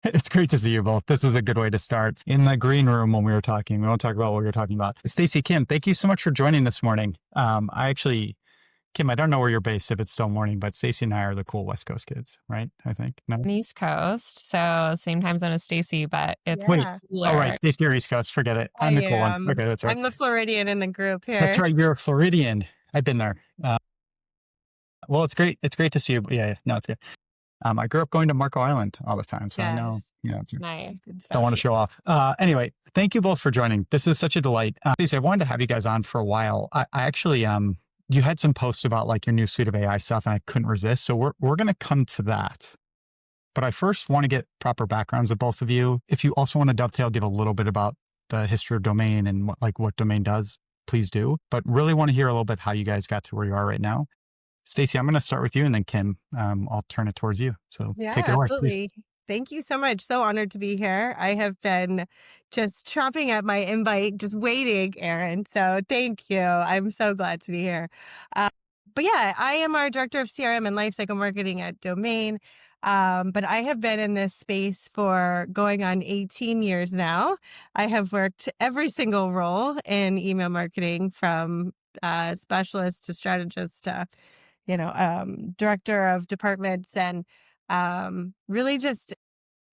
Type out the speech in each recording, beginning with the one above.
It's great to see you both. This is a good way to start. In the green room when we were talking, we won't talk about what we were talking about. Stacy, Kim, thank you so much for joining this morning. Kim, I don't know where you're based, if it's still morning, but Stacy and I are the cool West Coast kids, right? I think. No? East Coast, so same time zone as Stacy, but it's Wait. All right, Stacy, you're East Coast. Forget it. I'm the cool one. Okay, that's right. I'm the Floridian in the group here. That's right. You're a Floridian. I've been there. Well, it's great. It's great to see you. Yeah. No, it's good. I grew up going to Marco Island all the time, so I know. It's nice. Don't want to show off. Anyway, thank you both for joining. This is such a delight. Stacey, I wanted to have you guys on for a while. I actually, you had some posts about like your new suite of AI stuff, and I couldn't resist. So we're going to come to that. But I first want to get proper backgrounds of both of you. If you also want to dovetail, give a little bit about the history of Domaine and what Domaine does, please do. But really want to hear a little bit how you guys got to where you are right now. Stacy, I'm going to start with you, and then Kim, I'll turn it towards you. So take it away, absolutely. Please. Thank you so much. So honored to be here. I have been just chomping at my invite, just waiting, Aaron. So thank you. I'm so glad to be here. But yeah, I am our director of CRM and Lifecycle Marketing at Domaine. But I have been in this space for going on 18 years now. I have worked every single role in email marketing, from specialist to strategist to director of departments, and really just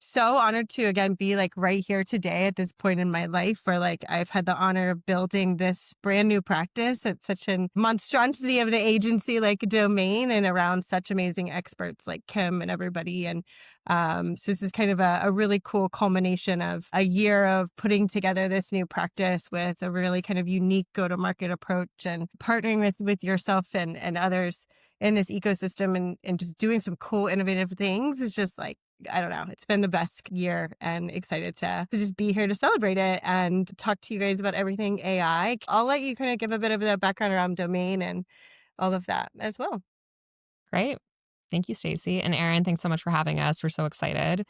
so honored to again be like right here today at this point in my life where like I've had the honor of building this brand new practice at such a monstrosity of an agency like Domaine, and around such amazing experts like Kim and everybody. And so this is kind of a really cool culmination of a year of putting together this new practice with a really kind of unique go-to-market approach, and partnering with yourself and others in this ecosystem, and just doing some cool, innovative things. Is just like, I don't know, it's been the best year, and excited to just be here to celebrate it and talk to you guys about everything AI. I'll let you kind of give a bit of the background around Domaine and all of that as well. Great. Thank you, Stacy. And Aaron, thanks so much for having us. We're so excited.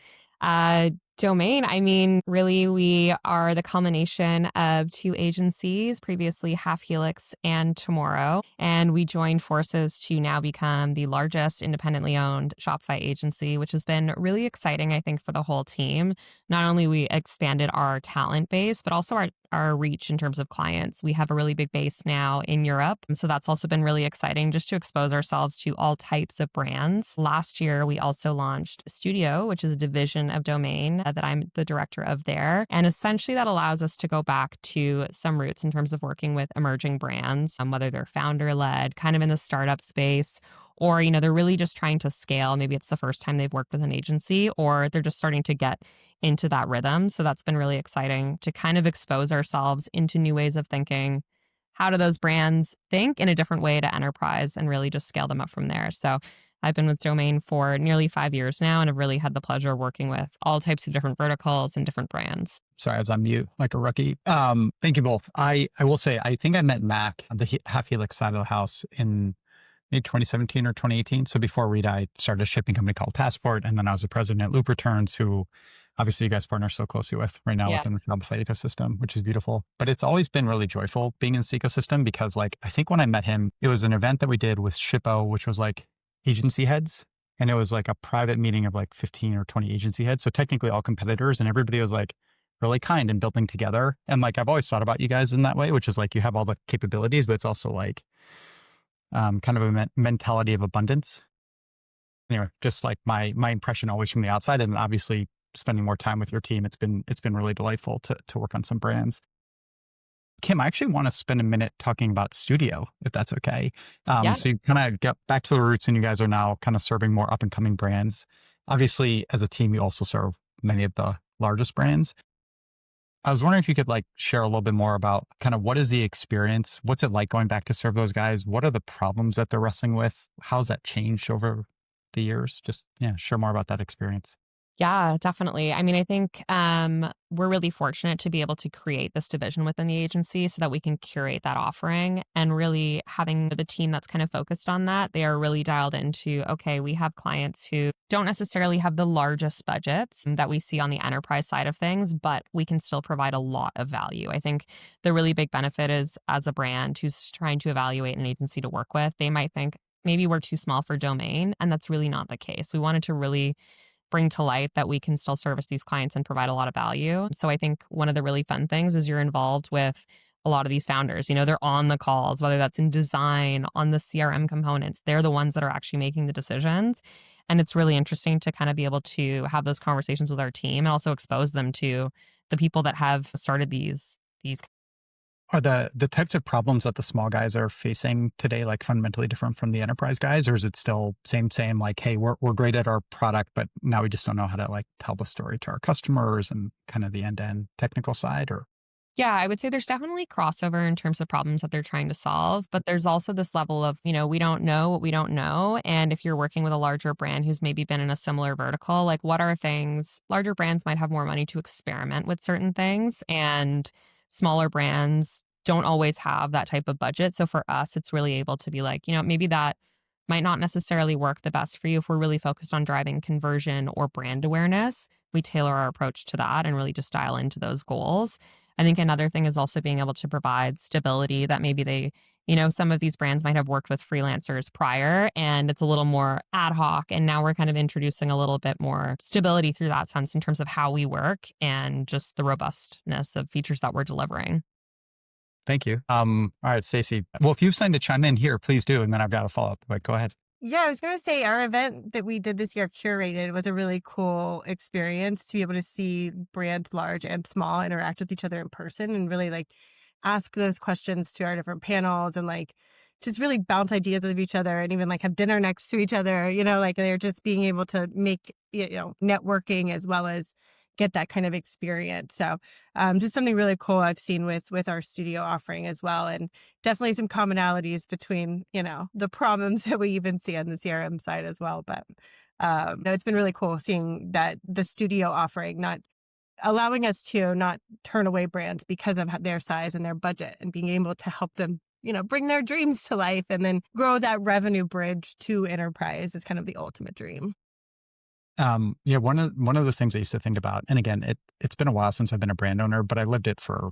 Domaine, I mean, really, we are the culmination of two agencies, previously Half Helix and Tomorrow. And we joined forces to now become the largest independently owned Shopify agency, which has been really exciting, I think, for the whole team. Not only we expanded our talent base, but also our reach in terms of clients. We have a really big base now in Europe. And so that's also been really exciting, just to expose ourselves to all types of brands. Last year, we also launched Studio, which is a division of Domaine that I'm the director of there. And essentially that allows us to go back to some roots in terms of working with emerging brands, whether they're founder-led, kind of in the startup space, or, they're really just trying to scale. Maybe it's the first time they've worked with an agency, or they're just starting to get into that rhythm. So that's been really exciting to kind of expose ourselves into new ways of thinking. How do those brands think in a different way to enterprise, and really just scale them up from there? So I've been with Domaine for nearly 5 years now, and I've really had the pleasure of working with all types of different verticals and different brands. Sorry, I was on mute like a rookie. Thank you both. I will say, I think I met Mac, the Half Helix side of the house, in maybe 2017 or 2018. So before Orita, I started a shipping company called Passport, and then I was the president at Loop Returns, who obviously you guys partner so closely with right now within the Shopify ecosystem, which is beautiful. But it's always been really joyful being in this ecosystem, because like, I think when I met him, it was an event that we did with Shippo, which was like agency heads. And it was like a private meeting of like 15 or 20 agency heads. So technically all competitors, and everybody was like really kind and building together. And like, I've always thought about you guys in that way, which is like, you have all the capabilities, but it's also like kind of a mentality of abundance. Anyway, just like my impression always from the outside, and obviously spending more time with your team, it's been really delightful to work on some brands. Kim, I actually want to spend a minute talking about Studio, if that's okay. So you kind of get back to the roots, and you guys are now kind of serving more up and coming brands. Obviously, as a team, you also serve many of the largest brands. I was wondering if you could like share a little bit more about kind of what is the experience? What's it like going back to serve those guys? What are the problems that they're wrestling with? How's that changed over the years? Just share more about that experience. Yeah, definitely. I mean, I think we're really fortunate to be able to create this division within the agency so that we can curate that offering, and really having the team that's kind of focused on that. They are really dialed into, okay, we have clients who don't necessarily have the largest budgets that we see on the enterprise side of things, but we can still provide a lot of value. I think the really big benefit is, as a brand who's trying to evaluate an agency to work with, they might think maybe we're too small for Domaine, and that's really not the case. We wanted to really bring to light that we can still service these clients and provide a lot of value. So I think one of the really fun things is you're involved with a lot of these founders. They're on the calls, whether that's in design, on the CRM components. They're the ones that are actually making the decisions. And it's really interesting to kind of be able to have those conversations with our team and also expose them to the people that have started these. Are the types of problems that the small guys are facing today like fundamentally different from the enterprise guys, or is it still same like, hey, we're great at our product, but now we just don't know how to like tell the story to our customers and kind of the end-to-end technical side? Or Yeah, I would say there's definitely crossover in terms of problems that they're trying to solve, but there's also this level of, we don't know what we don't know. And if you're working with a larger brand who's maybe been in a similar vertical, like what are things, larger brands might have more money to experiment with certain things, and smaller brands don't always have that type of budget. So for us, it's really able to be like, maybe that might not necessarily work the best for you. If we're really focused on driving conversion or brand awareness, we tailor our approach to that and really just dial into those goals. I think another thing is also being able to provide stability that maybe some of these brands might have worked with freelancers prior and it's a little more ad hoc. And now we're kind of introducing a little bit more stability through that sense in terms of how we work and just the robustness of features that we're delivering. thank you. All right, Stacy. Well, if you've signed to chime in here, please do. And then I've got a follow-up, but go ahead. Yeah, I was going to say our event that we did this year, Curated, was a really cool experience to be able to see brands large and small interact with each other in person and really like ask those questions to our different panels and like just really bounce ideas of each other and even like have dinner next to each other, like they're just being able to make, networking as well as get that kind of experience. So just something really cool I've seen with our studio offering as well. And definitely some commonalities between, the problems that we even see on the CRM side as well. But no, it's been really cool seeing that the studio offering, not allowing us to not turn away brands because of their size and their budget and being able to help them, bring their dreams to life and then grow that revenue bridge to enterprise is kind of the ultimate dream. Yeah, one of the things I used to think about, and again, it's been a while since I've been a brand owner, but I lived it for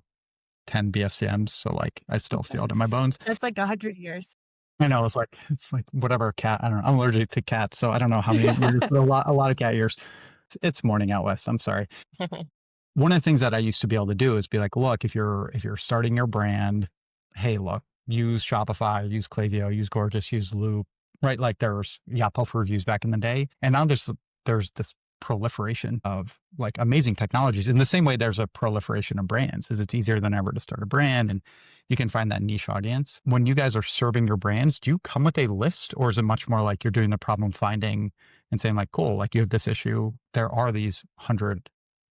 10 BFCMs, so like I still feel it in my bones. That's like 100 years. I know it's like whatever cat. I don't know. I'm allergic to cats, so I don't know how many years, but a lot of cat years. It's morning out west. I'm sorry. One of the things that I used to be able to do is be like, look, if you're starting your brand, hey, look, use Shopify, use Klaviyo, use Gorgeous, use Loop, right? Like there's Yahoo for reviews back in the day, and now there's this proliferation of like amazing technologies. In the same way, there's a proliferation of brands, is it's easier than ever to start a brand and you can find that niche audience. When you guys are serving your brands, do you come with a list, or is it much more like you're doing the problem finding and saying like, cool, like you have this issue, there are these 100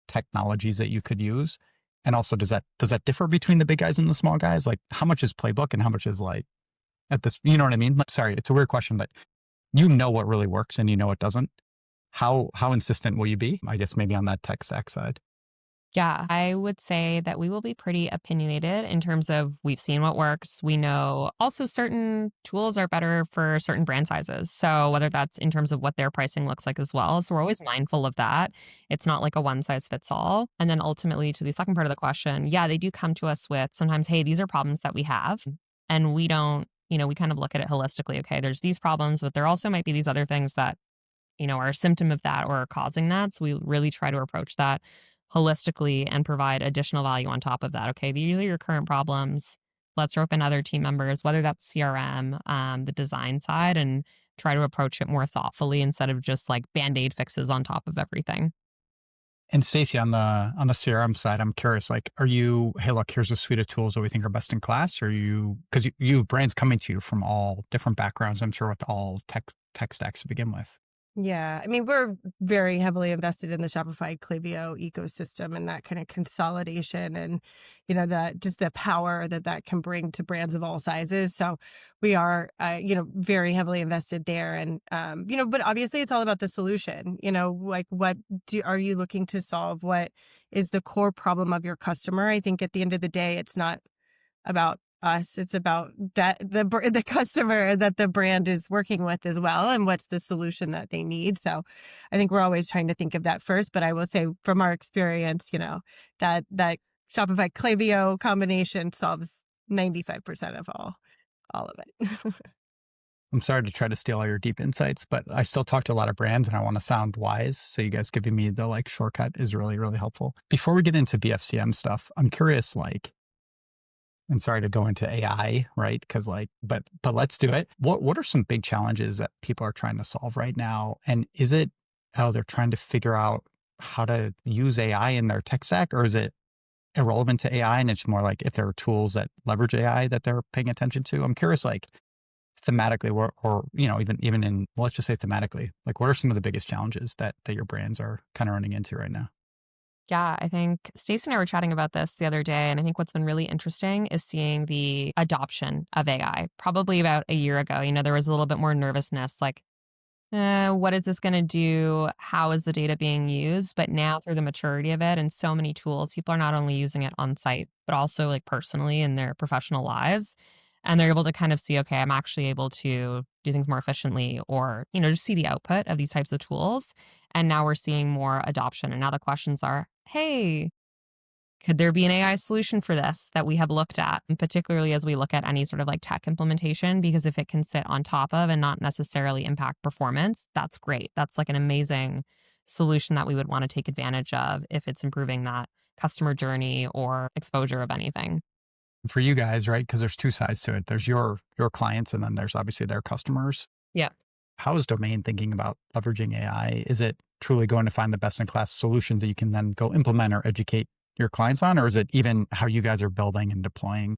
technologies that you could use? And also, does that differ between the big guys and the small guys? Like how much is playbook and how much is like at this, you know what I mean? Like, sorry, it's a weird question, but what really works and what doesn't. How insistent will you be? I guess maybe on that tech stack side. Yeah, I would say that we will be pretty opinionated in terms of we've seen what works. We know also certain tools are better for certain brand sizes. So whether that's in terms of what their pricing looks like as well. So we're always mindful of that. It's not like a one size fits all. And then ultimately to the second part of the question, yeah, they do come to us with sometimes, hey, these are problems that we have. And we don't, we kind of look at it holistically. Okay, there's these problems, but there also might be these other things that are a symptom of that or are causing that. So we really try to approach that holistically and provide additional value on top of that. Okay, these are your current problems. Let's rope in other team members, whether that's CRM, the design side, and try to approach it more thoughtfully instead of just like Band-Aid fixes on top of everything. And Stacy, on the CRM side, I'm curious, like, are you, hey, look, here's a suite of tools that we think are best in class? Or because you have brands coming to you from all different backgrounds, I'm sure, with all tech stacks to begin with. Yeah. I mean, we're very heavily invested in the Shopify Klaviyo ecosystem and that kind of consolidation and, that just the power that can bring to brands of all sizes. So we are, very heavily invested there. And, but obviously it's all about the solution, like what are you looking to solve? What is the core problem of your customer? I think at the end of the day, it's not about us. It's about that the customer that the brand is working with as well, and what's the solution that they need. So I think we're always trying to think of that first. But I will say from our experience, that Shopify Klaviyo combination solves 95% of all of it. I'm sorry to try to steal all your deep insights, but I still talk to a lot of brands and I want to sound wise. So you guys giving me the like shortcut is really, really helpful. Before we get into BFCM stuff, I'm curious, like, and sorry to go into AI, right? Because like, but let's do it. What are some big challenges that people are trying to solve right now? And is it they're trying to figure out how to use AI in their tech stack, or is it irrelevant to AI and it's more like if there are tools that leverage AI that they're paying attention to? I'm curious, like thematically, or you know, even in let's just say thematically, like what are some of the biggest challenges that your brands are kind of running into right now? Yeah, I think Stacy and I were chatting about this the other day, and I think what's been really interesting is seeing the adoption of AI. Probably about a year ago, there was a little bit more nervousness, like, what is this going to do? How is the data being used? But now through the maturity of it and so many tools, people are not only using it on site, but also like personally in their professional lives. And they're able to kind of see, okay, I'm actually able to do things more efficiently or, just see the output of these types of tools. And now we're seeing more adoption. And now the questions are, hey, could there be an AI solution for this that we have looked at, and particularly as we look at any sort of like tech implementation? Because if it can sit on top of and not necessarily impact performance, that's great. That's like an amazing solution that we would want to take advantage of if it's improving that customer journey or exposure of anything. For you guys, right? Because there's two sides to it. There's your clients, and then there's obviously their customers. Yeah. How is Domaine thinking about leveraging AI? Is it truly going to find the best in class solutions that you can then go implement or educate your clients on? Or is it even how you guys are building and deploying?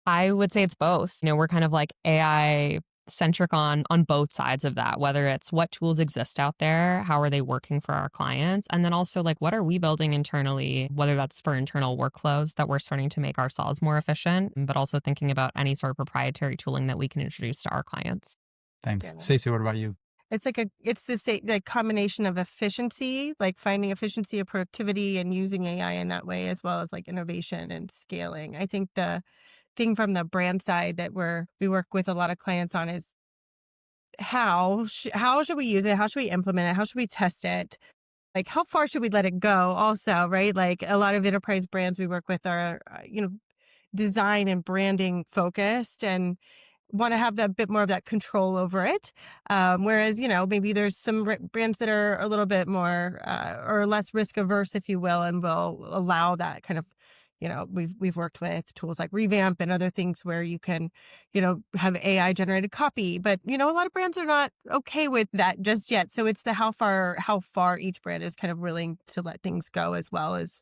I would say it's both. We're kind of like AI centric on both sides of that, whether it's what tools exist out there, how are they working for our clients, and then also like what are we building internally, whether that's for internal workflows that we're starting to make ourselves more efficient, but also thinking about any sort of proprietary tooling that we can introduce to our clients. Thanks. Yeah. Stacy, what about you? It's this like combination of efficiency, like finding efficiency of productivity and using AI in that way, as well as like innovation and scaling. I think the thing from the brand side that we work with a lot of clients on is how should we use it? How should we implement it? How should we test it? Like how far should we let it go? Also, right? Like a lot of enterprise brands we work with are, design and branding focused and want to have that bit more of that control over it. Whereas, maybe there's some brands that are a little bit more or less risk averse, if you will, and will allow that kind of, we've worked with tools like Revamp and other things where you can, have AI generated copy. But, a lot of brands are not okay with that just yet. So it's the how far each brand is kind of willing to let things go, as well as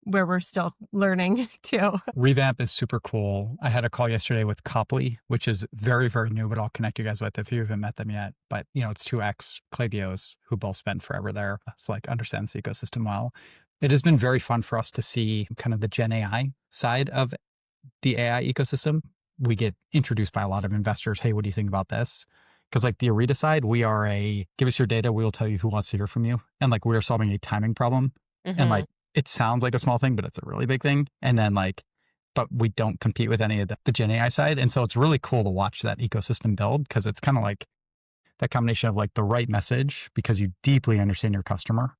where we're still learning too. Revamp is super cool. I had a call yesterday with Copley, which is very, very new, but I'll connect you guys with if you haven't met them yet. But, it's two ex-Klaviyo's who both spent forever there. It's like understands the ecosystem well. It has been very fun for us to see kind of the Gen AI side of the AI ecosystem. We get introduced by a lot of investors. Hey, what do you think about this? Because like the Orita side, we are give us your data. We will tell you who wants to hear from you. And like, we are solving a timing problem. Mm-hmm. And like, it sounds like a small thing, but it's a really big thing. And then but we don't compete with any of the Gen AI side. And so it's really cool to watch that ecosystem build, because it's kind of like that combination of like the right message, because you deeply understand your customer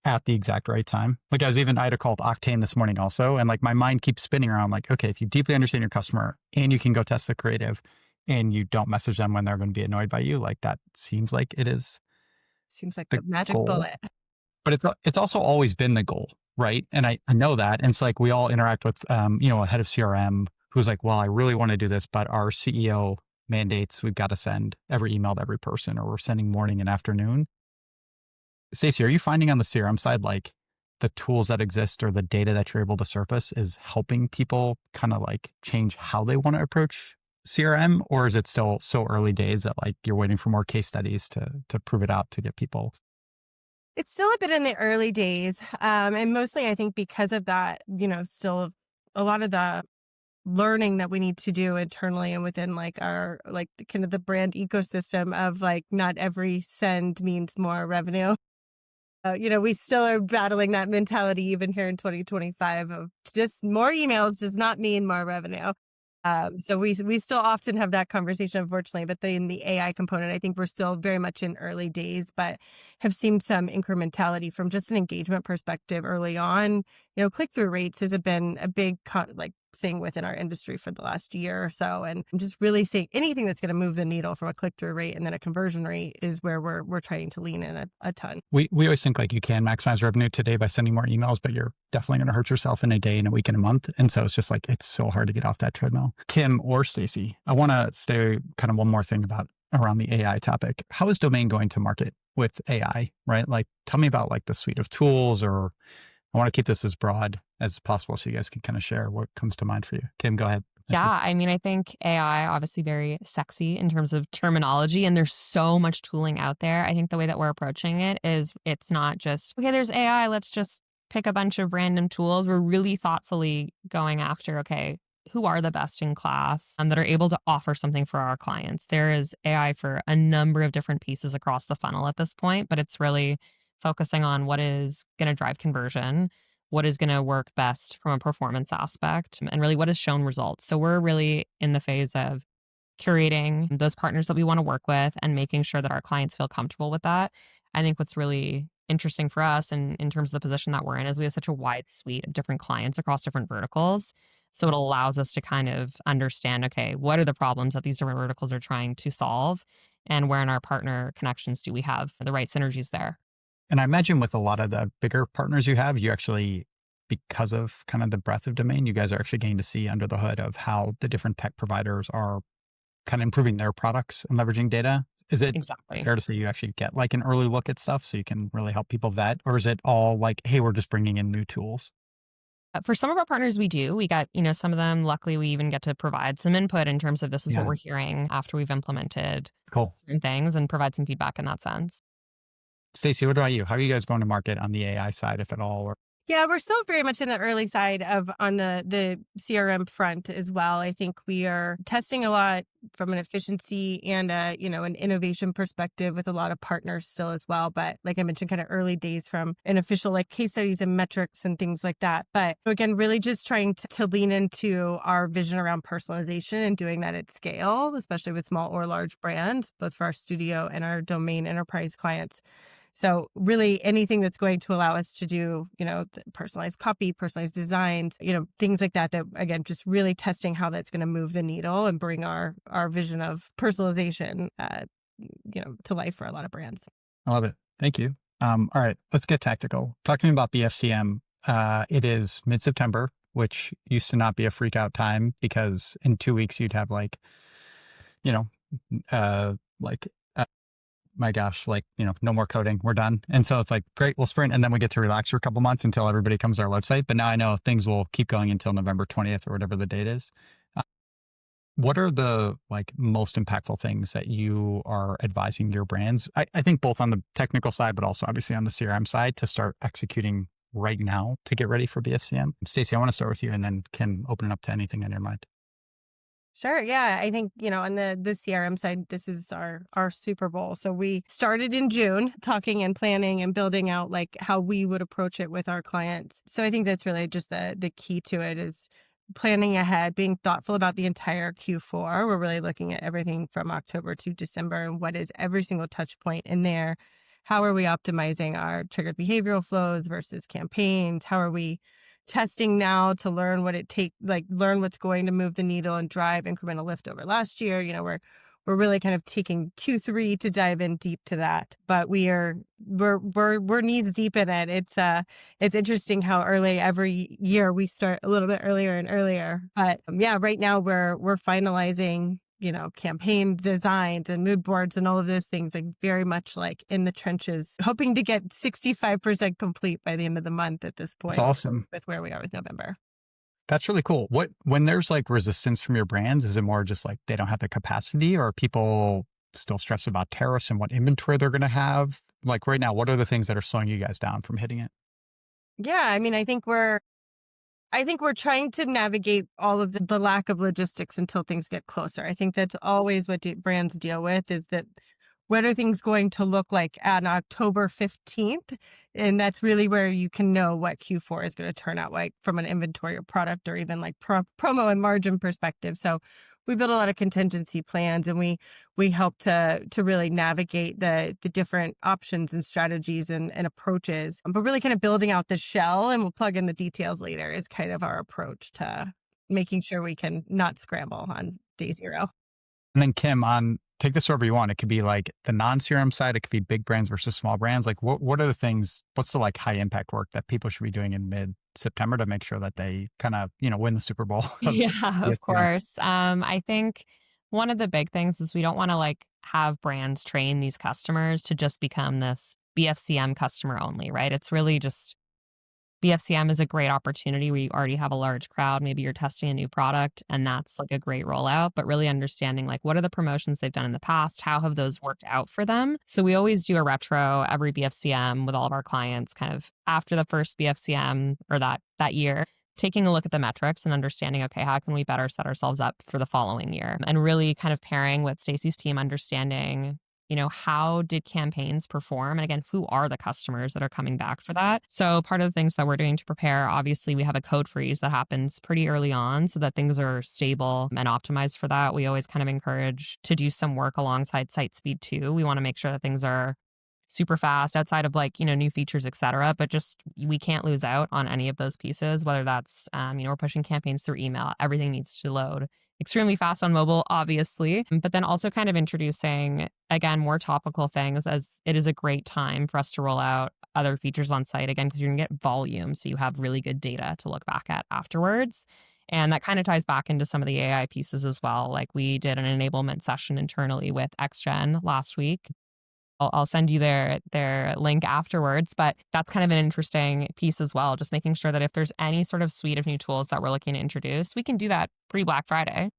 at the exact right time. Like I had a call to Octane this morning also. And like my mind keeps spinning around like, okay, if you deeply understand your customer and you can go test the creative and you don't message them when they're going to be annoyed by you, like that seems like it is. Seems like the magic bullet. But it's also always been the goal, right? And I know that. And it's like we all interact with, a head of CRM who's like, well, I really want to do this, but our CEO mandates we've got to send every email to every person, or we're sending morning and afternoon. Stacy, are you finding on the CRM side, like the tools that exist or the data that you're able to surface is helping people kind of like change how they want to approach CRM? Or is it still so early days that like you're waiting for more case studies to prove it out to get people? It's still a bit in the early days. And mostly I think because of that, still a lot of the learning that we need to do internally and within like our, like the kind of the brand ecosystem of like, not every send means more revenue. We still are battling that mentality even here in 2025 of just more emails does not mean more revenue. So we still often have that conversation, unfortunately, but in the AI component, I think we're still very much in early days, but have seen some incrementality from just an engagement perspective early on. Click-through rates has been a big thing within our industry for the last year or so. And I'm just really seeing anything that's going to move the needle from a click-through rate and then a conversion rate is where we're trying to lean in a ton. We always think like you can maximize revenue today by sending more emails, but you're definitely going to hurt yourself in a day, in a week, in a month. And so it's just like, it's so hard to get off that treadmill. Kim or Stacy, I want to stay kind of one more thing around the AI topic. How is Domaine going to market with AI, right? Like, tell me about like the suite of tools, or I want to keep this as broad as possible so you guys can kind of share what comes to mind for you. Kim, go ahead. Yeah, I mean, I think AI, obviously very sexy in terms of terminology, and there's so much tooling out there. I think the way that we're approaching it is it's not just, okay, there's AI, let's just pick a bunch of random tools. We're really thoughtfully going after, okay, who are the best in class that are able to offer something for our clients. There is AI for a number of different pieces across the funnel at this point, but it's really focusing on what is going to drive conversion, what is going to work best from a performance aspect, and really what has shown results. So we're really in the phase of curating those partners that we want to work with and making sure that our clients feel comfortable with that. I think what's really interesting for us and in terms of the position that we're in is we have such a wide suite of different clients across different verticals. So it allows us to kind of understand, okay, what are the problems that these different verticals are trying to solve, and where in our partner connections do we have the right synergies there? And I imagine with a lot of the bigger partners you have, you actually, because of kind of the breadth of Domain, you guys are actually getting to see under the hood of how the different tech providers are kind of improving their products and leveraging data. Is it Exactly. fair to say you actually get like an early look at stuff so you can really help people vet? Or is it all like, hey, we're just bringing in new tools? For some of our partners, we do. We got, some of them, luckily, we even get to provide some input in terms of this is what Yeah, we're hearing after we've implemented cool. certain things and provide some feedback in that sense. Stacy, what about you? How are you guys going to market on the AI side, if at all? Or Yeah, we're still very much in the early side of on the CRM front as well. I think we are testing a lot from an efficiency and an innovation perspective with a lot of partners still as well. But like I mentioned, kind of early days from an official like case studies and metrics and things like that. But again, really just trying to lean into our vision around personalization and doing that at scale, especially with small or large brands, both for our studio and our Domain enterprise clients. So really anything that's going to allow us to do, personalized copy, personalized designs, things like that, again, just really testing how that's going to move the needle and bring our vision of personalization, to life for a lot of brands. I love it. Thank you. All right, let's get tactical. Talk to me about BFCM. It is mid-September, which used to not be a freak out time because in 2 weeks you'd have like, like my gosh, like, no more coding. We're done. And so it's like, great, we'll sprint. And then we get to relax for a couple months until everybody comes to our website. But now I know things will keep going until November 20th or whatever the date is. What are the like most impactful things that you are advising your brands? I think both on the technical side, but also obviously on the CRM side to start executing right now to get ready for BFCM. Stacy, I want to start with you and then Kim, open it up to anything on your mind. Sure. Yeah. I think, on the CRM side, this is our Super Bowl. So we started in June talking and planning and building out like how we would approach it with our clients. So I think that's really just the key to it is planning ahead, being thoughtful about the entire Q4. We're really looking at everything from October to December and what is every single touch point in there. How are we optimizing our triggered behavioral flows versus campaigns? How are we testing now to learn learn what's going to move the needle and drive incremental lift over last year. We're really kind of taking Q3 to dive in deep to that, but we're knees deep in it. It's interesting how early every year we start a little bit earlier and earlier. But right now we're finalizing campaign designs and mood boards and all of those things, like very much like in the trenches, hoping to get 65% complete by the end of the month at this point. That's awesome. With where we are with November. That's really cool. When there's like resistance from your brands, is it more just like they don't have the capacity, or are people still stressed about tariffs and what inventory they're going to have? Like right now, what are the things that are slowing you guys down from hitting it? Yeah, I mean, I think we're trying to navigate all of the lack of logistics until things get closer. I think that's always what brands deal with, is that what are things going to look like on October 15th? And that's really where you can know what Q4 is going to turn out like from an inventory or product or even like promo and margin perspective. So we build a lot of contingency plans, and we help to really navigate the different options and strategies and approaches, but really kind of building out the shell, and we'll plug in the details later, is kind of our approach to making sure we can not scramble on day zero. And then Kim, take this wherever you want. It could be like the non-CRM side. It could be big brands versus small brands. Like what are the things, what's the like high impact work that people should be doing in mid-September to make sure that they kind of, win the Super Bowl of Yeah, of BFCM? course. I think one of the big things is we don't want to like have brands train these customers to just become this BFCM customer only, right? It's really just BFCM is a great opportunity where you already have a large crowd. Maybe you're testing a new product and that's like a great rollout, but really understanding like what are the promotions they've done in the past? How have those worked out for them? So we always do a retro every BFCM with all of our clients kind of after the first BFCM or that year, taking a look at the metrics and understanding, okay, how can we better set ourselves up for the following year? And really kind of pairing with Stacy's team, understanding how did campaigns perform? And again, who are the customers that are coming back for that? So part of the things that we're doing to prepare, obviously we have a code freeze that happens pretty early on so that things are stable and optimized for that. We always kind of encourage to do some work alongside site speed too. We want to make sure that things are super fast outside of like, new features, et cetera. But just we can't lose out on any of those pieces, whether that's, we're pushing campaigns through email. Everything needs to load extremely fast on mobile, obviously, but then also kind of introducing, again, more topical things as it is a great time for us to roll out other features on site, again, because you're going to get volume. So you have really good data to look back at afterwards. And that kind of ties back into some of the AI pieces as well. Like we did an enablement session internally with XGen last week. I'll send you their link afterwards, but that's kind of an interesting piece as well. Just making sure that if there's any sort of suite of new tools that we're looking to introduce, we can do that pre-Black Friday.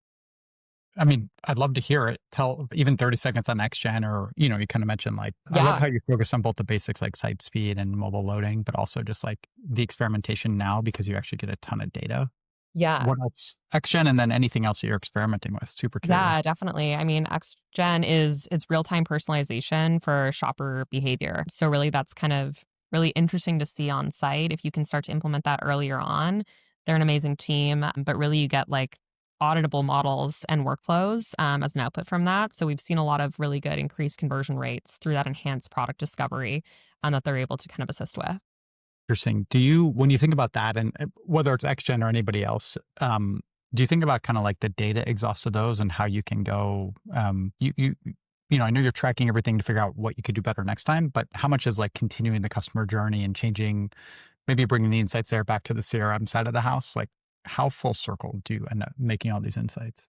I mean, I'd love to hear it. Tell even 30 seconds on XGen or, you kind of mentioned like, I love Yeah. how you focus on both the basics like site speed and mobile loading, but also just like the experimentation now because you actually get a ton of data. Yeah. What else? XGen and then anything else that you're experimenting with. Super curious. Yeah, definitely. I mean, XGen it's real-time personalization for shopper behavior. So really that's kind of really interesting to see on site. If you can start to implement that earlier on, they're an amazing team, but really you get like auditable models and workflows as an output from that. So we've seen a lot of really good increased conversion rates through that enhanced product discovery that they're able to kind of assist with. Interesting. When you think about that and whether it's XGen or anybody else, do you think about kind of like the data exhaust of those and how you can go, I know you're tracking everything to figure out what you could do better next time, but how much is like continuing the customer journey and changing, maybe bringing the insights there back to the CRM side of the house? Like how full circle do you end up making all these insights?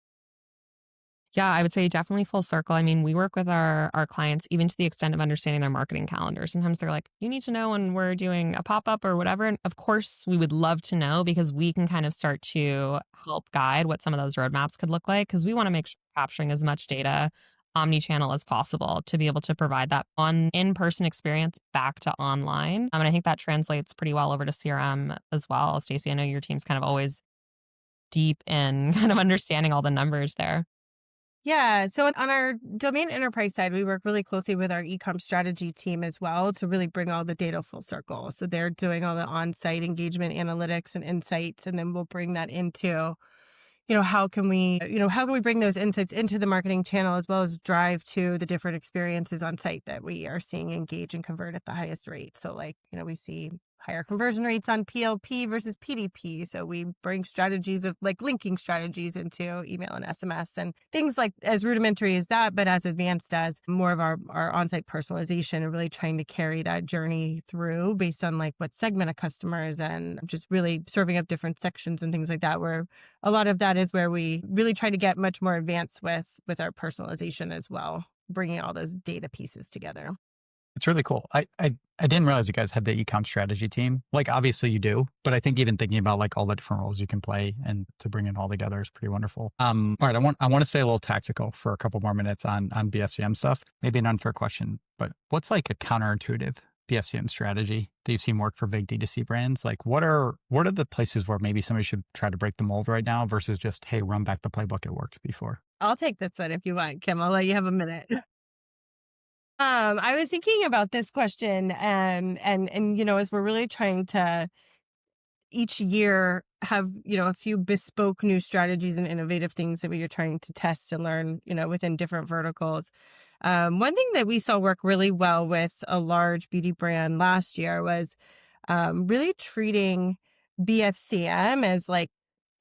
Yeah, I would say definitely full circle. I mean, we work with our clients even to the extent of understanding their marketing calendar. Sometimes they're like, you need to know when we're doing a pop-up or whatever. And of course, we would love to know because we can kind of start to help guide what some of those roadmaps could look like because we want to make sure we're capturing as much data omni-channel as possible to be able to provide that in-person experience back to online. And I think that translates pretty well over to CRM as well. Stacy, I know your team's kind of always deep in kind of understanding all the numbers there. Yeah. So on our domain enterprise side, we work really closely with our e-com strategy team as well to really bring all the data full circle. So they're doing all the on-site engagement analytics and insights, and then we'll bring that into, how can we bring those insights into the marketing channel as well as drive to the different experiences on site that we are seeing engage and convert at the highest rate. So like, we see higher conversion rates on PLP versus PDP. So we bring strategies of like linking strategies into email and SMS and things like as rudimentary as that, but as advanced as more of our on-site personalization and really trying to carry that journey through based on like what segment of customers and just really serving up different sections and things like that, where a lot of that is where we really try to get much more advanced with our personalization as well, bringing all those data pieces together. It's really cool. I didn't realize you guys had the e-com strategy team. Like obviously you do, but I think even thinking about like all the different roles you can play and to bring it all together is pretty wonderful. All right, I want to stay a little tactical for a couple more minutes on BFCM stuff. Maybe an unfair question, but what's like a counterintuitive BFCM strategy that you've seen work for big DTC brands? Like what are the places where maybe somebody should try to break the mold right now versus just, hey, run back the playbook, it worked before? I'll take this one if you want, Kim. I'll let you have a minute. I was thinking about this question, and as we're really trying to each year have a few bespoke new strategies and innovative things that we are trying to test and learn, within different verticals. One thing that we saw work really well with a large beauty brand last year was really treating BFCM as like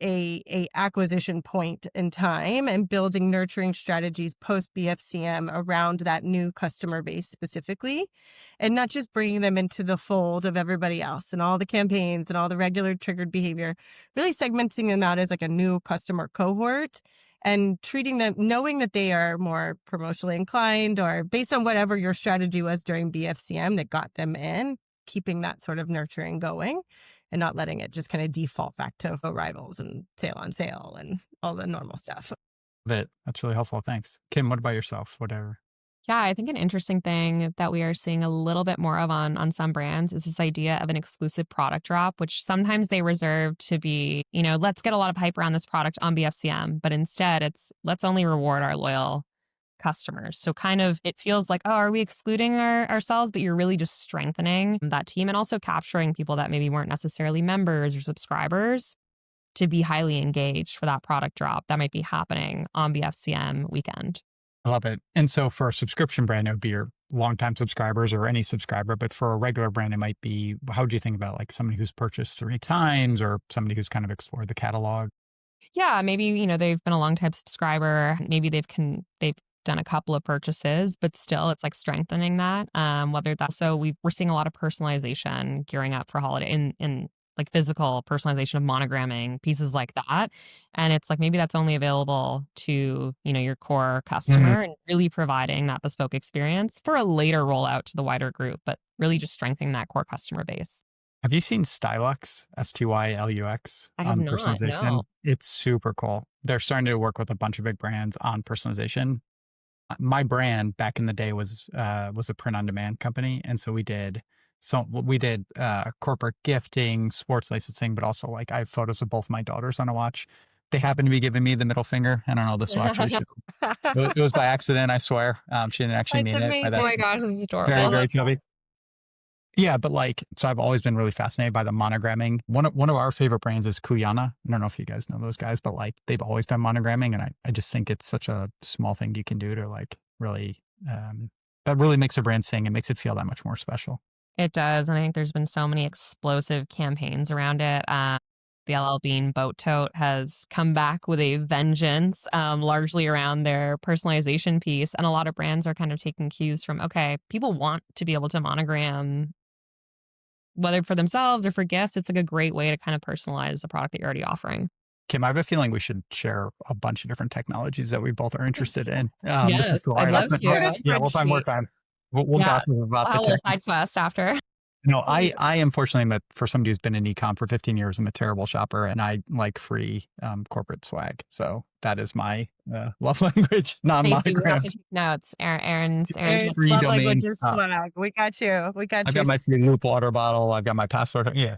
a acquisition point in time and building nurturing strategies post BFCM around that new customer base specifically, and not just bringing them into the fold of everybody else and all the campaigns and all the regular triggered behavior, really segmenting them out as like a new customer cohort and treating them, knowing that they are more promotionally inclined or based on whatever your strategy was during BFCM that got them in, keeping that sort of nurturing going and not letting it just kind of default back to arrivals and sale on sale and all the normal stuff. That's really helpful. Thanks. Kim, what about yourself? Whatever. Yeah, I think an interesting thing that we are seeing a little bit more of on some brands is this idea of an exclusive product drop, which sometimes they reserve to be, let's get a lot of hype around this product on BFCM, but instead it's let's only reward our loyal customers. So kind of it feels like, oh, are we excluding ourselves? But you're really just strengthening that team and also capturing people that maybe weren't necessarily members or subscribers to be highly engaged for that product drop that might be happening on BFCM weekend. I love it. And so for a subscription brand, it would be your longtime subscribers or any subscriber. But for a regular brand, it might be, how would you think about like somebody who's purchased 3 times or somebody who's kind of explored the catalog? Yeah, maybe, they've been a long-time subscriber. Maybe they've done a couple of purchases, but still it's like strengthening that. Whether that's so we're seeing a lot of personalization gearing up for holiday in like physical personalization of monogramming, pieces like that. And it's like maybe that's only available to, your core customer and really providing that bespoke experience for a later rollout to the wider group, but really just strengthening that core customer base. Have you seen Stylux, Stylux, I have on not, personalization? no. It's super cool. They're starting to work with a bunch of big brands on personalization. My brand back in the day was a print on demand company, and so we did corporate gifting, sports licensing, but also like I have photos of both my daughters on a watch. They happen to be giving me the middle finger. I don't know, this will actually show. It was by accident, I swear. She didn't actually That's mean it. amazing. Oh my gosh, this is adorable. Very, very chubby. Yeah, but like, so I've always been really fascinated by the monogramming. One of our favorite brands is Kuyana. I don't know if you guys know those guys, but like they've always done monogramming, and I just think it's such a small thing you can do to like really that really makes a brand sing. It makes it feel that much more special. It does. And I think there's been so many explosive campaigns around it. The LL Bean boat tote has come back with a vengeance, largely around their personalization piece. And a lot of brands are kind of taking cues from, okay, people want to be able to monogram, whether for themselves or for gifts. It's like a great way to kind of personalize the product that you're already offering. Kim, I have a feeling we should share a bunch of different technologies that we both are interested in. Yes, this is cool. I'd love to. Yeah, we'll find more time. We'll Yeah, gossip about I'll have a the little tech. side quest after. No, I unfortunately, for somebody who's been in e-com for 15 years, I'm a terrible shopper, and I like free corporate swag. So that is my love language, Stacey, we have non-monogram. to take notes. Aaron's Free Love domain. language is swag. We got you. We got I've you. got my free loop water bottle. I've got my passport. Yeah.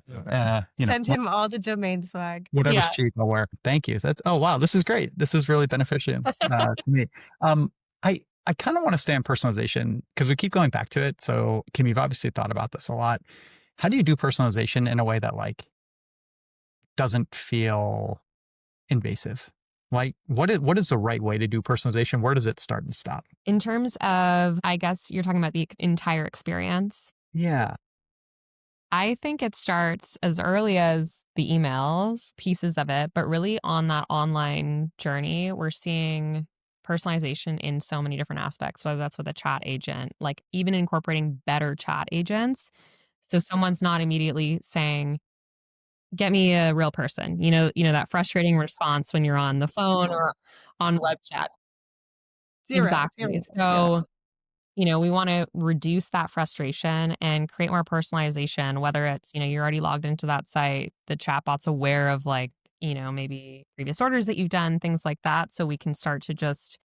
Send him all the domain swag. Whatever's Yeah. cheap, I'll wear. Thank you. Oh, wow. This is great. This is really beneficial to me. I kind of want to stay on personalization because we keep going back to it. So Kim, you've obviously thought about this a lot. How do you do personalization in a way that like doesn't feel invasive? Like what is the right way to do personalization? Where does it start and stop? In terms of, I guess you're talking about the entire experience. Yeah. I think it starts as early as the emails, pieces of it, but really on that online journey, we're seeing personalization in so many different aspects, whether that's with a chat agent, like even incorporating better chat agents. So someone's not immediately saying, get me a real person, that frustrating response when you're on the phone or on web chat. Zero. Exactly. So, we want to reduce that frustration and create more personalization, whether it's, you're already logged into that site, the chatbot's aware of like, maybe previous orders that you've done, things like that. So we can start to just,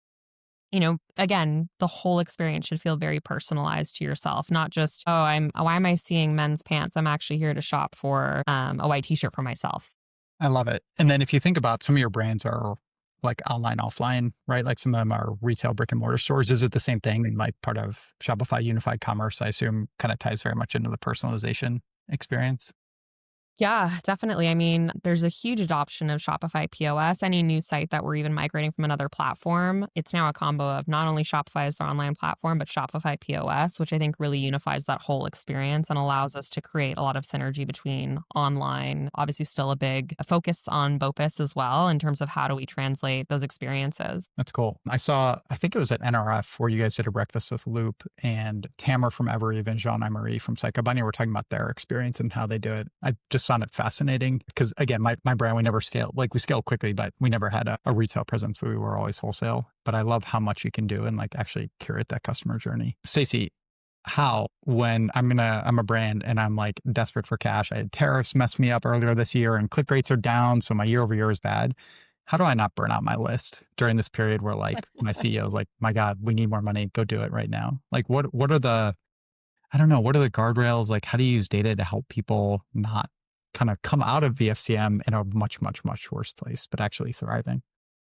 again, the whole experience should feel very personalized to yourself, not just, why am I seeing men's pants? I'm actually here to shop for a white t-shirt for myself. I love it. And then if you think about some of your brands are like online, offline, right? Like some of them are retail brick and mortar stores. Is it the same thing? And like part of Shopify Unified Commerce, I assume kind of ties very much into the personalization experience. Yeah, definitely. I mean, there's a huge adoption of Shopify POS. Any new site that we're even migrating from another platform, it's now a combo of not only Shopify as their online platform, but Shopify POS, which I think really unifies that whole experience and allows us to create a lot of synergy between online, obviously still a big focus on BOPIS as well, in terms of how do we translate those experiences. That's cool. I think it was at NRF where you guys did a breakfast with Loop, and Tamara from Evereve and Jean-Marie from Psycho Bunny were talking about their experience and how they do it. I just found it fascinating because, again, my brand, we never scaled. Like, we scaled quickly, but we never had a retail presence. We were always wholesale. But I love how much you can do and like actually curate that customer journey. Stacy, how, when I'm a brand and I'm like desperate for cash, I had tariffs mess me up earlier this year and click rates are down, so my year over year is bad. How do I not burn out my list during this period where like my CEO is like, my God, we need more money. Go do it right now. Like what are the, I don't know, what are the guardrails? Like how do you use data to help people not kind of come out of BFCM in a much, much, much worse place, but actually thriving?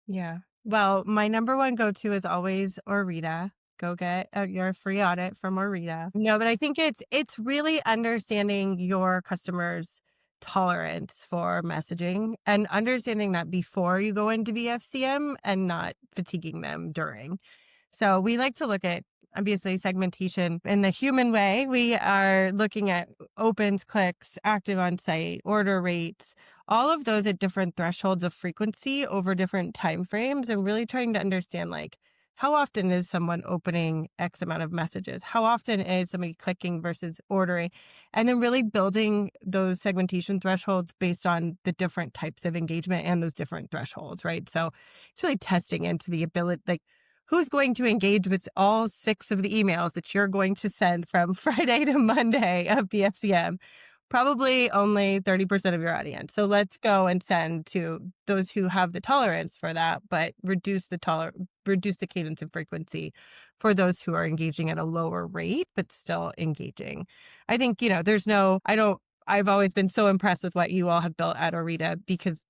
Yeah. Well, my number one go-to is always Orita. Go get your free audit from Orita. No, but I think it's really understanding your customers' tolerance for messaging and understanding that before you go into BFCM and not fatiguing them during. So we like to look at obviously segmentation in the human way. We are looking at opens, clicks, active on site, order rates, all of those at different thresholds of frequency over different timeframes, and really trying to understand like how often is someone opening X amount of messages? How often is somebody clicking versus ordering? And then really building those segmentation thresholds based on the different types of engagement and those different thresholds, right? So it's really testing into the ability, like who's going to engage with all 6 of the emails that you're going to send from Friday to Monday of BFCM? Probably only 30% of your audience. So let's go and send to those who have the tolerance for that, but reduce the cadence and frequency for those who are engaging at a lower rate, but still engaging. I think, I've always been so impressed with what you all have built at Orita because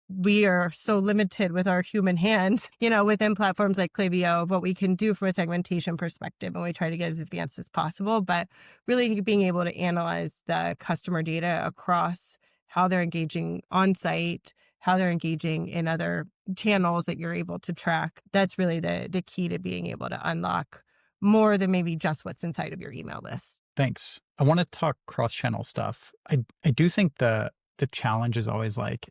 we are so limited with our human hands, within platforms like Klaviyo of what we can do from a segmentation perspective. And we try to get as advanced as possible, but really being able to analyze the customer data across how they're engaging on site, how they're engaging in other channels that you're able to track. That's really the key to being able to unlock more than maybe just what's inside of your email list. Thanks. I want to talk cross-channel stuff. I do think the challenge is always like,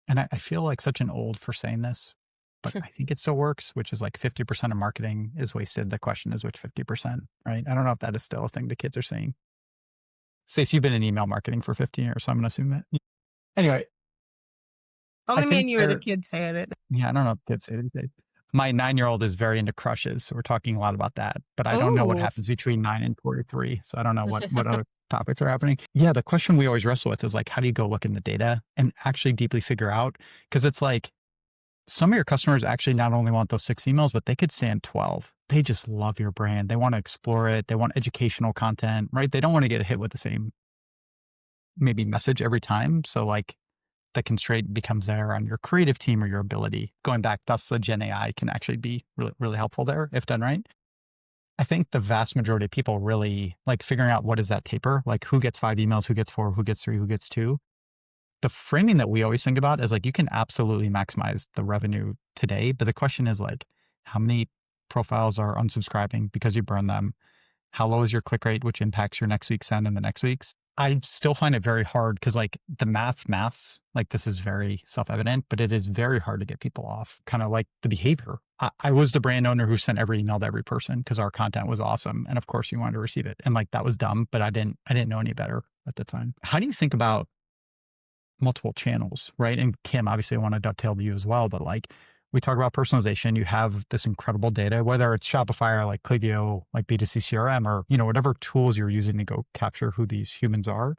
and I feel like such an old for saying this, but I think it still works, which is like 50% of marketing is wasted. The question is which 50%, right? I don't know if that is still a thing the kids are saying. Stacey, you've been in email marketing for 15 years, so I'm going to assume that. Anyway, Only I me think and you are the kids saying it. yeah, I don't know if kids say it. My 9-year-old is very into crushes, so we're talking a lot about that. But I don't know what happens between 9 and 43, so I don't know what other topics are happening. Yeah, the question we always wrestle with is like, how do you go look in the data and actually deeply figure out? Because it's like some of your customers actually not only want those 6 emails, but they could stand 12. They just love your brand. They want to explore it. They want educational content, right? They don't want to get hit with the same maybe message every time. So like the constraint becomes there on your creative team or your ability. Going back, thus the Gen AI can actually be really, really helpful there if done right. I think the vast majority of people really like figuring out what is that taper, like who gets 5 emails, who gets 4, who gets 3, who gets 2. The framing that we always think about is like, you can absolutely maximize the revenue today. But the question is like, how many profiles are unsubscribing because you burn them? How low is your click rate, which impacts your next week's send and the next week's? I still find it very hard because like the maths, like this is very self-evident, but it is very hard to get people off kind of like the behavior. I was the brand owner who sent every email to every person because our content was awesome. And of course you wanted to receive it. And like, that was dumb, but I didn't know any better at the time. How do you think about multiple channels, right? And Kim, obviously I want to dovetail to you as well, but like we talk about personalization, you have this incredible data, whether it's Shopify or like Klaviyo, like B2C CRM or, whatever tools you're using to go capture who these humans are.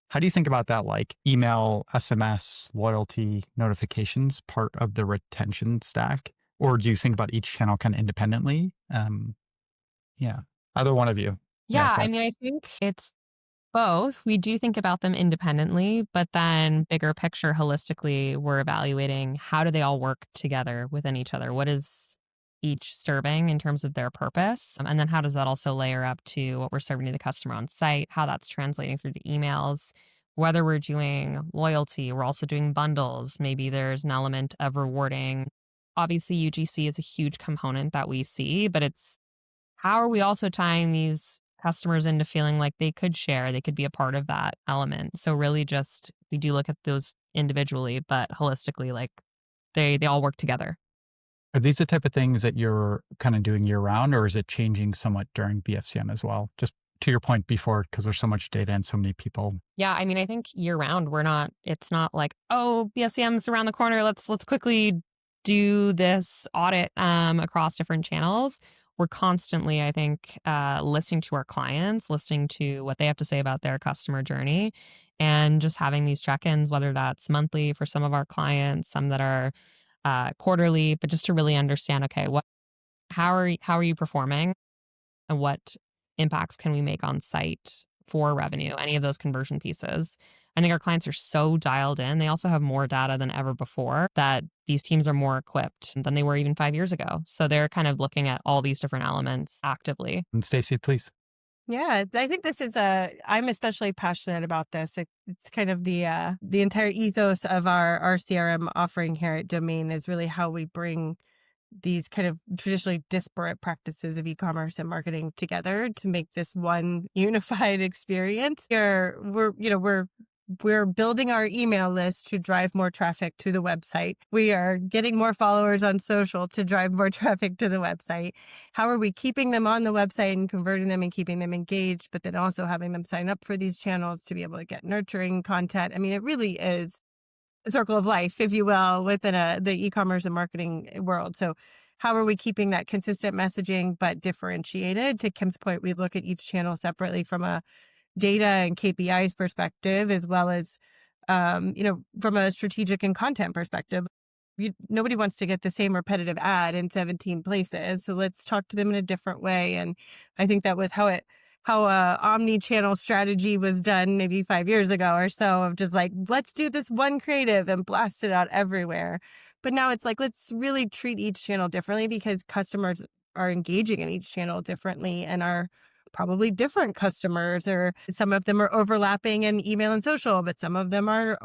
How do you think about that? Like email, SMS, loyalty, notifications, part of the retention stack? Or do you think about each channel kind of independently? Yeah, either one of you. Yeah, I mean, I think it's both. We do think about them independently, but then bigger picture holistically, we're evaluating how do they all work together within each other? What is each serving in terms of their purpose? And then how does that also layer up to what we're serving to the customer on site, how that's translating through the emails? whether we're doing loyalty, we're also doing bundles. Maybe there's an element of rewarding. Obviously, UGC is a huge component that we see, but it's how are we also tying these customers into feeling like they could share, they could be a part of that element. So really just we do look at those individually, but holistically, like they all work together. Are these the type of things that you're kind of doing year round, or is it changing somewhat during BFCM as well? Just to your point before, because there's so much data and so many people. Yeah, I mean, I think year round, it's not like, oh, BFCM's around the corner. Let's quickly do this audit across different channels. We're constantly, I think, listening to our clients, listening to what they have to say about their customer journey, and just having these check-ins, whether that's monthly for some of our clients, some that are quarterly, but just to really understand, okay, how are you performing? And what impacts can we make on site for revenue, any of those conversion pieces. I think our clients are so dialed in. They also have more data than ever before that these teams are more equipped than they were even 5 years ago. So they're kind of looking at all these different elements actively. And Stacy, please. Yeah, I think this is I'm especially passionate about this. It's kind of the entire ethos of our CRM offering here at Domaine is really how we bring these kind of traditionally disparate practices of e-commerce and marketing together to make this one unified experience. We're building our email list to drive more traffic to the website. We are getting more followers on social to drive more traffic to the website. How are we keeping them on the website and converting them and keeping them engaged, but then also having them sign up for these channels to be able to get nurturing content? I mean, it really is a circle of life, if you will, within the e-commerce and marketing world. So how are we keeping that consistent messaging, but differentiated? To Kim's point, we look at each channel separately from a data and KPIs perspective, as well as, from a strategic and content perspective. Nobody wants to get the same repetitive ad in 17 places. So let's talk to them in a different way. And I think that was how omni-channel strategy was done maybe 5 years ago or so, of just like, let's do this one creative and blast it out everywhere. But now it's like, let's really treat each channel differently because customers are engaging in each channel differently and are probably different customers, or some of them are overlapping in email and social, but some of them are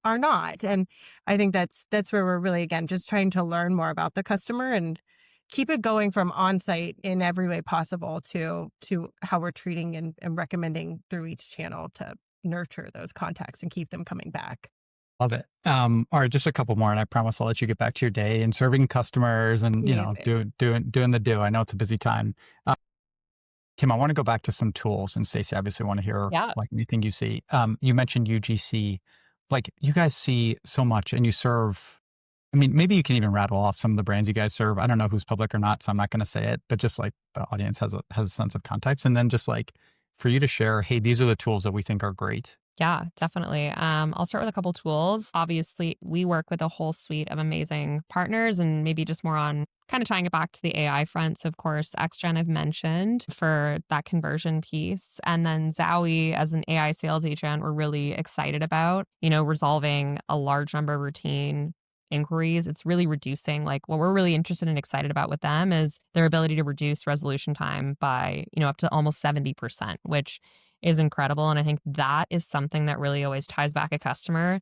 not. And I think that's where we're really, again, just trying to learn more about the customer and keep it going from on-site in every way possible to how we're treating and recommending through each channel to nurture those contacts and keep them coming back. Love it. All right, just a couple more, and I promise I'll let you get back to your day and serving customers and Amazing. doing the do. I know it's a busy time. Kim, I want to go back to some tools, and Stacey, obviously want to hear Yeah. like anything you see. You mentioned UGC, like you guys see so much, and you serve. I mean, maybe you can even rattle off some of the brands you guys serve. I don't know who's public or not, so I'm not going to say it, but just like the audience has a sense of context, and then just like for you to share, hey, these are the tools that we think are great. Yeah, definitely. I'll start with a couple tools. Obviously, we work with a whole suite of amazing partners, and maybe just more on kind of tying it back to the AI front. So, of course, XGen I've mentioned for that conversion piece. And then Zowie as an AI sales agent, we're really excited about, resolving a large number of routine inquiries. It's really reducing, like what we're really interested and excited about with them is their ability to reduce resolution time by, up to almost 70%, which is incredible. And I think that is something that really always ties back a customer.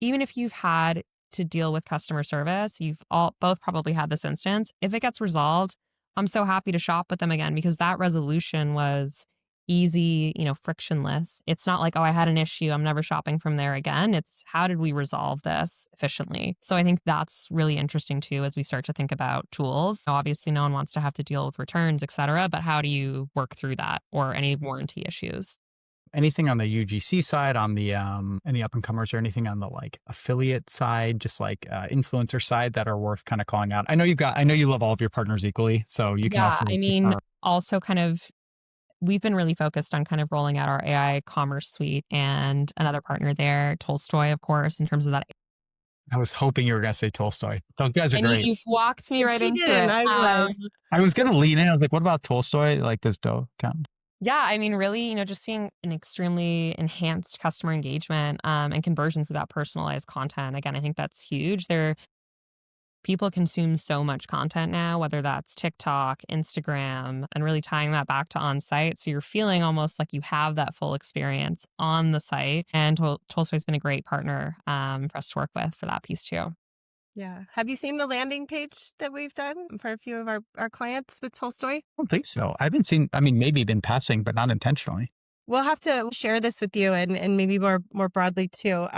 Even if you've had to deal with customer service, you've all both probably had this instance. If it gets resolved, I'm so happy to shop with them again because that resolution was easy, frictionless. It's not like, oh, I had an issue, I'm never shopping from there again. It's how did we resolve this efficiently? So I think that's really interesting too as we start to think about tools. So obviously no one wants to have to deal with returns, et cetera, but how do you work through that or any warranty issues? Anything on the UGC side, on the any up and comers, or anything on the like affiliate side, just like influencer side that are worth kind of calling out? I know you love all of your partners equally, so you can Yeah, also I mean, also kind of we've been really focused on kind of rolling out our AI commerce suite and another partner there, Tolstoy, of course, in terms of that. I was hoping you were going to say Tolstoy. Those guys are And great. you've walked me If right she into didn't, it. I would. I was going to lean in. I was like, what about Tolstoy? Like, does Doe count? Yeah, I mean, really, just seeing an extremely enhanced customer engagement and conversion through that personalized content. Again, I think that's huge. people consume so much content now, whether that's TikTok, Instagram, and really tying that back to on site. So you're feeling almost like you have that full experience on the site. And Tolstoy's been a great partner for us to work with for that piece too. Yeah. Have you seen the landing page that we've done for a few of our clients with Tolstoy? I don't think so. I haven't seen, I mean, maybe been passing, but not intentionally. We'll have to share this with you and maybe more broadly too.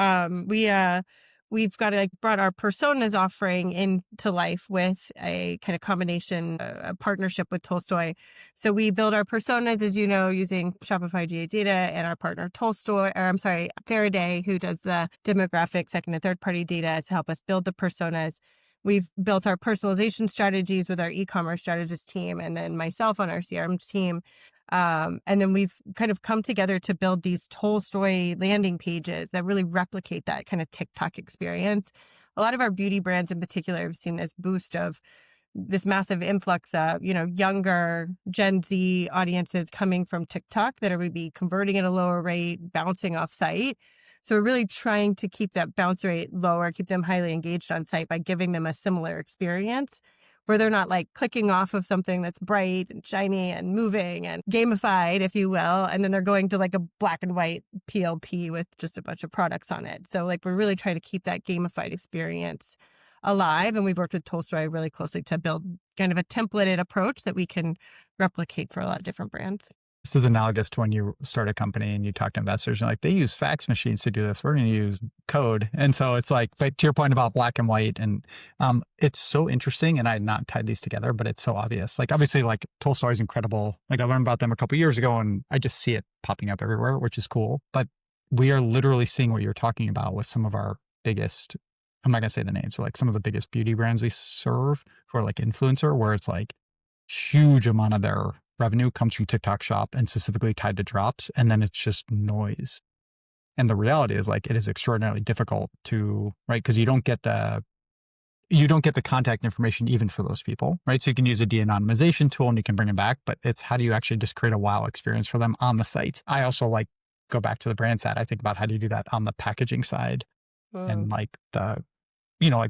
We've got brought our personas offering into life with a kind of combination, a partnership with Tolstoy. So we build our personas, as you know, using Shopify GA data and our partner Faraday, who does the demographic second and third party data to help us build the personas. We've built our personalization strategies with our e-commerce strategist team and then myself on our CRM team. And then we've kind of come together to build these Tolstoy landing pages that really replicate that kind of TikTok experience. A lot of our beauty brands in particular have seen this boost of this massive influx of, younger Gen Z audiences coming from TikTok that are maybe converting at a lower rate, bouncing off site. So we're really trying to keep that bounce rate lower, keep them highly engaged on site by giving them a similar experience where they're not clicking off of something that's bright and shiny and moving and gamified, if you will. And then they're going to a black and white PLP with just a bunch of products on it. So we're really trying to keep that gamified experience alive. And we've worked with Tolstoy really closely to build kind of a templated approach that we can replicate for a lot of different brands. This is analogous to when you start a company and you talk to investors and they use fax machines to do this. We're going to use code. And so it's but to your point about black and white, and it's so interesting. And I had not tied these together, but it's so obvious. Obviously, Tolstoy is incredible. I learned about them a couple of years ago and I just see it popping up everywhere, which is cool. But we are literally seeing what you're talking about with some of our biggest, I'm not going to say the names, but some of the biggest beauty brands we serve for influencer, where it's huge amount of their revenue comes from TikTok Shop and specifically tied to drops. And then it's just noise. And the reality is it is extraordinarily difficult to, right? Because you don't get the contact information even for those people, right? So you can use a de-anonymization tool and you can bring them back, but it's how do you actually just create a wow experience for them on the site? I also go back to the brand side. I think about how do you do that on the packaging side and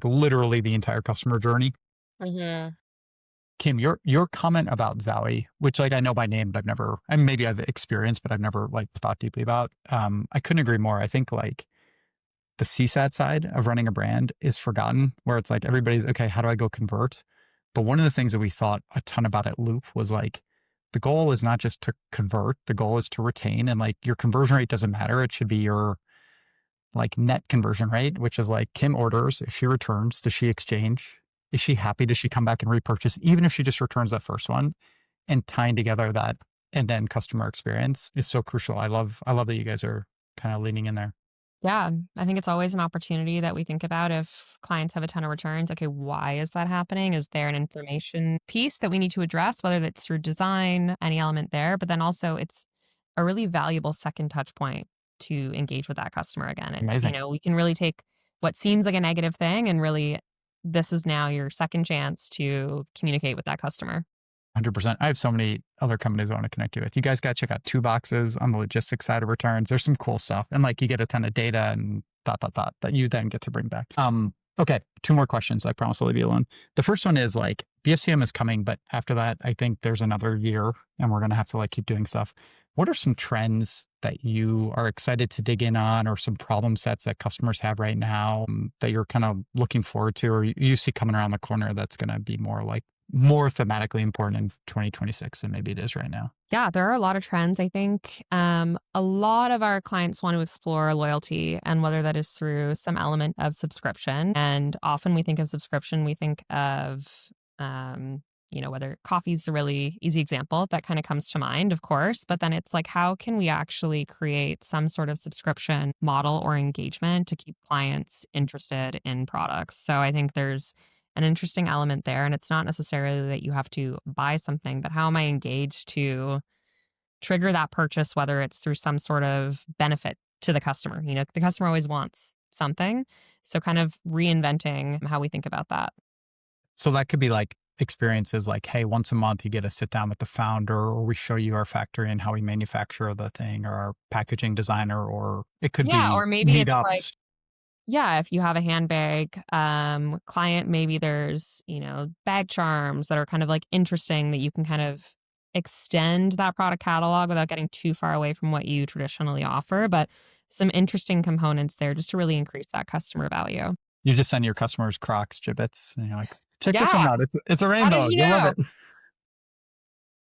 literally the entire customer journey. Mm-hmm. Kim, your comment about Zowie, which I know by name, but I've never, and maybe I've experienced, but I've never thought deeply about. I couldn't agree more. I think the CSAT side of running a brand is forgotten, where it's everybody's okay. How do I go convert? But one of the things that we thought a ton about at Loop was the goal is not just to convert. The goal is to retain, and your conversion rate doesn't matter. It should be your net conversion rate, which is Kim orders. If she returns, does she exchange? Is she happy? Does she come back and repurchase, even if she just returns that first one? And tying together that and then customer experience is so crucial. I love that you guys are kind of leaning in there. Yeah, I think it's always an opportunity that we think about if clients have a ton of returns. Okay, why is that happening? Is there an information piece that we need to address, whether that's through design, any element there, but then also it's a really valuable second touch point to engage with that customer again. And, Amazing. We can really take what seems like a negative thing and really this is now your second chance to communicate with that customer. 100%. I have so many other companies I want to connect you with. You guys got to check out 2boxes on the logistics side of returns. There's some cool stuff. And you get a ton of data and that you then get to bring back. Okay. 2 more questions. I promise I'll leave you alone. The first one is BFCM is coming, but after that, I think there's another year and we're going to have to keep doing stuff. What are some trends that you are excited to dig in on, or some problem sets that customers have right now that you're kind of looking forward to, or you see coming around the corner that's going to be more thematically important in 2026 than maybe it is right now? Yeah, there are a lot of trends. I think a lot of our clients want to explore loyalty, and whether that is through some element of subscription. And often we think of subscription, we think of whether coffee's a really easy example that kind of comes to mind, of course, but then it's how can we actually create some sort of subscription model or engagement to keep clients interested in products? So I think there's an interesting element there, and it's not necessarily that you have to buy something, but how am I engaged to trigger that purchase, whether it's through some sort of benefit to the customer. The customer always wants something. So kind of reinventing how we think about that. So that could be experiences hey, once a month you get to sit down with the founder, or we show you our factory and how we manufacture the thing, or our packaging designer, or it could be or maybe meetups. it's yeah, if you have a handbag client, maybe there's, bag charms that are kind of like interesting that you can kind of extend that product catalog without getting too far away from what you traditionally offer. But some interesting components there just to really increase that customer value. You just send your customers Crocs gibbets and you're like, check this one Yeah. out. It's a How did rainbow. you You'll love know?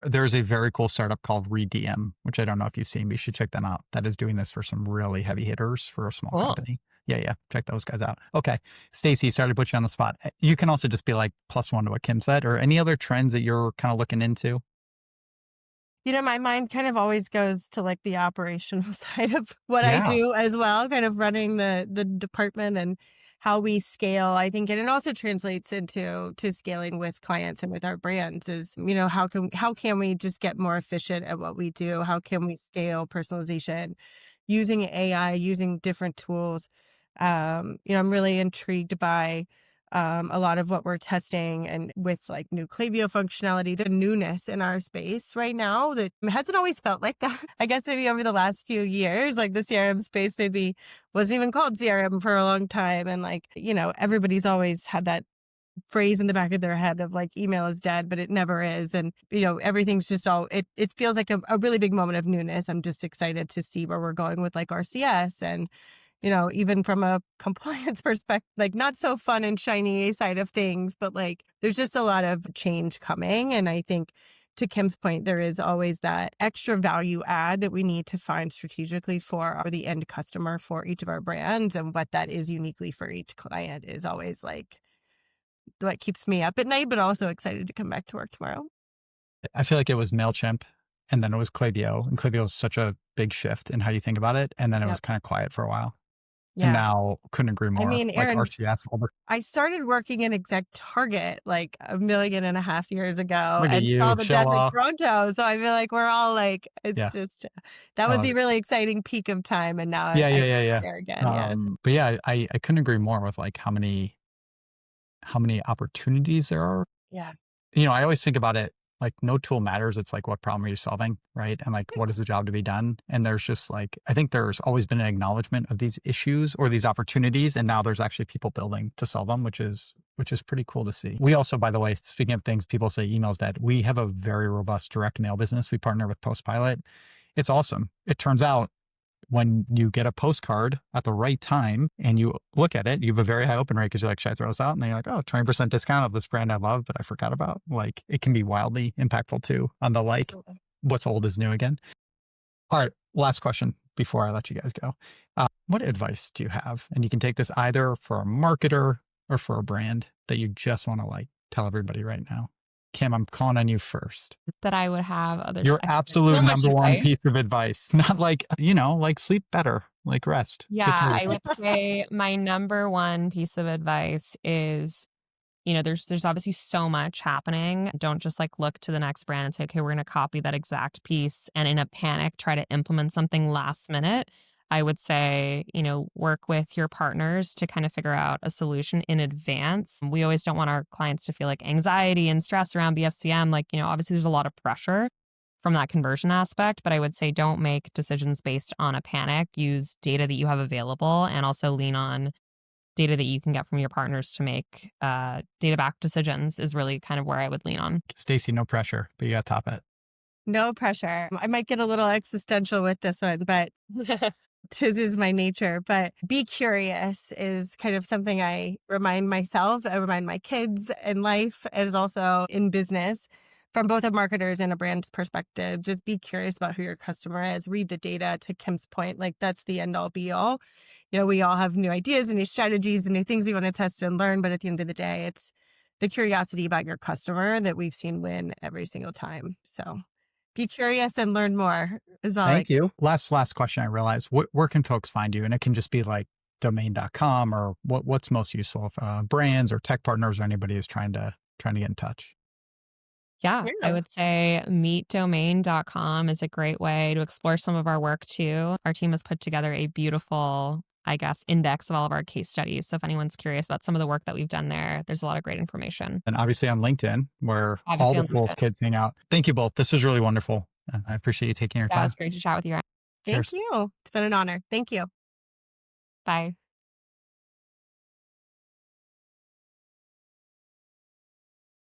it. There's a very cool startup called Redeem, which I don't know if you've seen, but you should check them out. That is doing this for some really heavy hitters for a small Cool. company. Yeah. Check those guys out. Okay. Stacy, sorry to put you on the spot. You can also just be like +1 to what Kim said, or any other trends that you're kind of looking into. My mind kind of always goes to like the operational side of what I Yeah. do as well, kind of running the department and how we scale. I think, and it also translates into scaling with clients and with our brands is, how can we just get more efficient at what we do? How can we scale personalization using AI, using different tools? I'm really intrigued by a lot of what we're testing and with like new Klaviyo functionality, the newness in our space right now that hasn't always felt like that. I guess maybe over the last few years, like the CRM space maybe wasn't even called CRM for a long time. And like, everybody's always had that phrase in the back of their head of like email is dead, but it never is. And, everything's just it feels like a really big moment of newness. I'm just excited to see where we're going with like RCS and even from a compliance perspective, like not so fun and shiny side of things, but like there's just a lot of change coming. And I think to Kim's point, there is always that extra value add that we need to find strategically for the end customer for each of our brands. And what that is uniquely for each client is always like what keeps me up at night, but also excited to come back to work tomorrow. I feel like it was MailChimp and then it was Klaviyo. And Klaviyo was such a big shift in how you think about it. And then it was Yep. kind of quiet for a while. And Yeah. now couldn't agree more. I mean, Like Aaron, RCS, I started working in exec Target like 1.5 million years ago look at and saw you, the show death in off. Toronto. So I feel like we're all like, Yeah, it's just, that I was love the it. really exciting peak of time. And now I'm Yeah. there again. Yeah. But yeah, I couldn't agree more with like how many opportunities there are. Yeah. I always think about it like no tool matters. It's like, what problem are you solving? Right. And like, what is the job to be done? And there's just like, I think there's always been an acknowledgement of these issues or these opportunities. And now there's actually people building to solve them, which is pretty cool to see. We also, by the way, speaking of things, people say email's dead. We have a very robust direct mail business. We partner with Postpilot. It's awesome. It turns out when you get a postcard at the right time and you look at it, you have a very high open rate because you're like, should I throw this out? And then you're like, oh, 20% discount of this brand I love, but I forgot about. Like it can be wildly impactful too on the like, Absolutely. what's old is new again. All right. Last question before I let you guys go. What advice do you have? And you can take this either for a marketer or for a brand that you just want to like tell everybody right now. Kim, I'm calling on you first. That I would have others. Your I have absolute so much number one advice. piece of advice, not like, like sleep better, like rest. Take Yeah, care of I yourself. would say my number one piece of advice is, there's obviously so much happening. Don't just like look to the next brand and say, okay, we're going to copy that exact piece and in a panic try to implement something last minute. I would say, work with your partners to kind of figure out a solution in advance. We always don't want our clients to feel like anxiety and stress around BFCM. Like, obviously there's a lot of pressure from that conversion aspect, but I would say don't make decisions based on a panic. Use data that you have available and also lean on data that you can get from your partners to make data-backed decisions is really kind of where I would lean on. Stacy, no pressure, but you got to top it. No pressure. I might get a little existential with this one, but this is my nature. But be curious is kind of something I remind myself, I remind my kids in life, as also in business, from both a marketer's and a brand's perspective. Just be curious about who your customer is. Read the data. To Kim's point, like that's the end all be all. We all have new ideas and new strategies and new things we want to test and learn. But at the end of the day, it's the curiosity about your customer that we've seen win every single time. So be curious and learn more is all. Thank you. Last question. I realize where can folks find you? And it can just be like domain.com or what's most useful if brands or tech partners or anybody is trying to get in touch. Yeah, Yeah. I would say meetdomain.com is a great way to explore some of our work too. Our team has put together a beautiful, index of all of our case studies. So if anyone's curious about some of the work that we've done there, there's a lot of great information. And obviously on LinkedIn, where Obviously all the on coolest LinkedIn. kids hang out. Thank you both. This was really wonderful. I appreciate you taking your Yeah, it time. was great to chat with you. Thank Cheers. you. It's been an honor. Thank you. Bye.